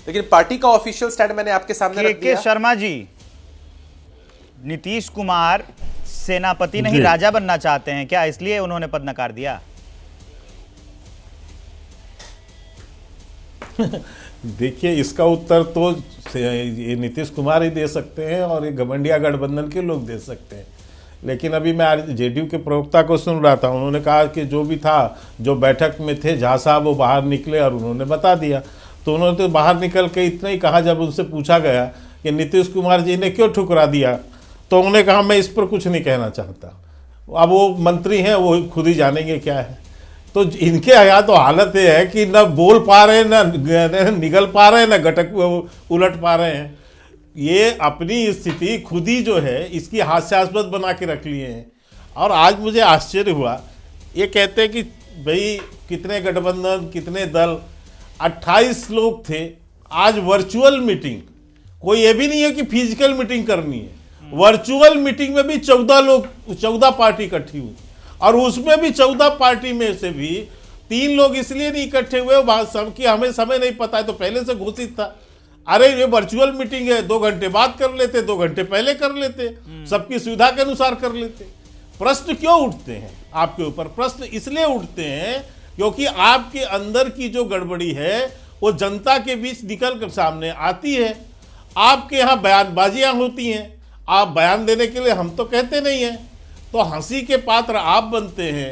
लेकिन पार्टी का official stand मैंने आपके सामने रख दिया। शर्मा जी, नीतीश कुमार सेनापति नहीं राजा बनना चाहते हैं क्या, इसलिए उन्होंने पद नकार दिया? देखिए, इसका उत्तर तो ये नीतीश कुमार ही दे सकते हैं और ये घमंडिया गठबंधन के लोग दे सकते हैं। लेकिन अभी मैं जेडीयू के प्रवक्ता को सुन रहा था, उन्होंने कहा कि जो भी था, जो बैठक में थे झा साहब, वो बाहर निकले और उन्होंने बता दिया। तो उन्होंने तो बाहर निकल के इतना ही कहा, जब उनसे पूछा गया कि नीतीश कुमार जी ने क्यों ठुकरा दिया, तो उन्होंने कहा मैं इस पर कुछ नहीं कहना चाहता। अब वो मंत्री हैं, वो खुद ही जानेंगे क्या है। तो इनके यहाँ तो हालत ये है कि न बोल पा रहे हैं, न निगल पा रहे हैं, न गटक उलट पा रहे हैं। ये अपनी स्थिति खुद ही जो है इसकी हास्यास्पद बना के रख लिए हैं। और आज मुझे आश्चर्य हुआ, ये कहते हैं कि भाई कितने गठबंधन, कितने दल, 28 लोग थे। आज वर्चुअल मीटिंग, कोई ये भी नहीं है कि फिजिकल मीटिंग करनी है, वर्चुअल मीटिंग में भी 14 लोग, 14 पार्टी इकट्ठी हुई। और उसमें भी 14 पार्टी में से भी 3 लोग इसलिए नहीं इकट्ठे हुए, सबकी हमें समय नहीं पता है, तो पहले से घोषित था। अरे ये वर्चुअल मीटिंग है, 2 घंटे बाद कर लेते, 2 घंटे पहले कर लेते, सबकी सुविधा के अनुसार कर लेते। प्रश्न क्यों उठते हैं आपके ऊपर? प्रश्न इसलिए उठते हैं क्योंकि आपके अंदर की जो गड़बड़ी है वो जनता के बीच निकल कर सामने आती है। आपके यहाँ बयानबाजियां होती हैं, आप बयान देने के लिए, हम तो कहते नहीं हैं, तो हंसी के पात्र आप बनते हैं,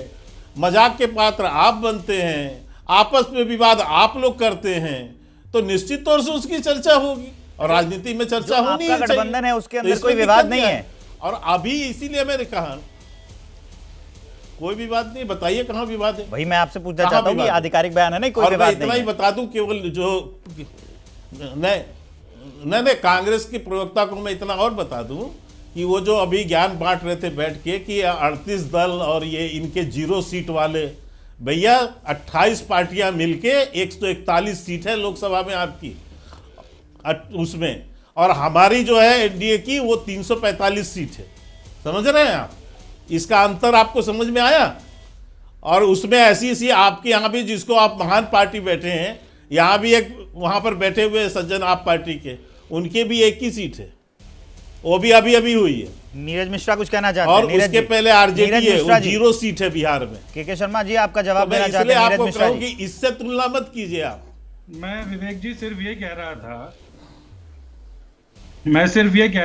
मजाक के पात्र आप बनते हैं, आपस में विवाद आप लोग करते हैं, तो निश्चित तौर से उसकी चर्चा होगी और राजनीति में चर्चा होनी है। गठबंधन है उसके अंदर कोई विवाद नहीं है। और अभी इसीलिए मैंने कहा कोई विवाद नहीं। बताइए कहाँ विवाद है? वही मैं आपसे पूछना चाहता हूँ कि आधिकारिक बयान है नहीं, कोई विवाद नहीं। इतना ही बता दूं, केवल जो नहीं, कांग्रेस के प्रवक्ता को मैं इतना और बता दूं कि वो जो अभी ज्ञान बांट रहे थे बैठ के कि 38 दल और ये इनके 0 सीट वाले, भैया 28 पार्टियां मिलके 141 सीट है लोकसभा में आपकी उसमें, और हमारी जो है एनडीए की वो 345 सीट है। समझ रहे हैं आप? इसका अंतर आपको समझ में आया? और उसमें ऐसी आपके यहाँ भी, जिसको आप महान पार्टी बैठे हैं, यहाँ भी एक वहाँ पर बैठे हुए सज्जन आप पार्टी के, उनके भी 1 ही सीट है, वो भी अभी हुई है। नीरज मिश्रा कुछ कहना चाहते हैं? और उसके पहले आरजेडी है, वो 0 सीट है बिहार में। के शर्मा जी आपका जवाब देना चाहते हैं? इसलिए आपको कहूं कि इससे तुलना मत कीजिए आप। मैं विवेक जी सिर्फ ये कह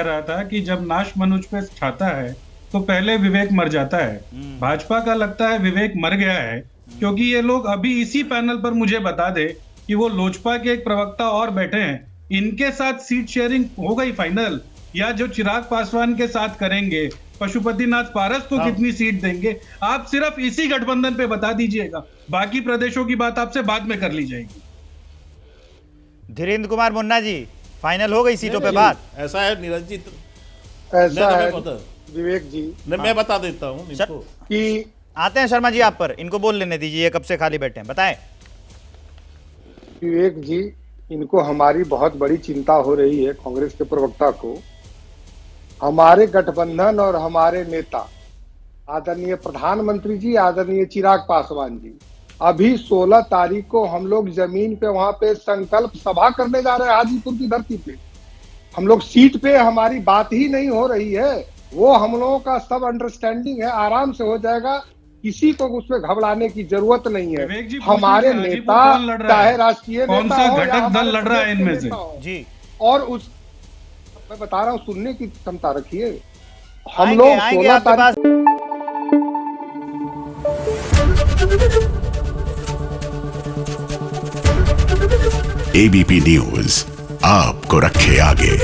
रहा था कि जब नाश मनुष्य पे छाता है तो पहले विवेक मर जाता है। भाजपा का लगता है विवेक मर गया है, क्योंकि ये लोग अभी इसी पैनल पर मुझे बता दे कि वो लोजपा के एक प्रवक्ता और बैठे हैं, इनके साथ सीट शेयरिंग हो गई फाइनल, या जो चिराग पासवान के साथ करेंगे, पशुपतिनाथ पारस को कितनी सीट देंगे, आप सिर्फ इसी गठबंधन पे बता दीजिएगा, बाकी प्रदेशों की बात आपसे बाद में कर ली जाएगी। धीरेन्द्र कुमार मुन्ना जी, फाइनल हो गई सीटों पे बात? ऐसा है नीरज जी, ऐसा है विवेक जी, मैं बता देता हूँ कि आते हैं शर्मा जी आप पर, इनको बोल लेने दीजिए, ये कब से खाली बैठे हैं, बताएं। विवेक जी, इनको हमारी बहुत बड़ी चिंता हो रही है, कांग्रेस के प्रवक्ता को। हमारे गठबंधन और हमारे नेता आदरणीय प्रधानमंत्री जी, आदरणीय चिराग पासवान जी, अभी 16 तारीख को हम लोग जमीन पे वहां पे संकल्प सभा करने जा रहे हैं, हाजीपुर की धरती पे। हम लोग सीट पे, हमारी बात ही नहीं हो रही है, वो हम लोगों का सब अंडरस्टैंडिंग है, आराम से हो जाएगा, किसी को उसमें घबराने की जरूरत नहीं है। हमारे नेता, चाहे राष्ट्रीय नेता हो या घटक दल लड़ रहा है इनमें से जी, और उस मैं बता रहा हूँ, सुनने की क्षमता रखिए। हम लोग 16 तारीख एबीपी न्यूज आपको रखे आगे।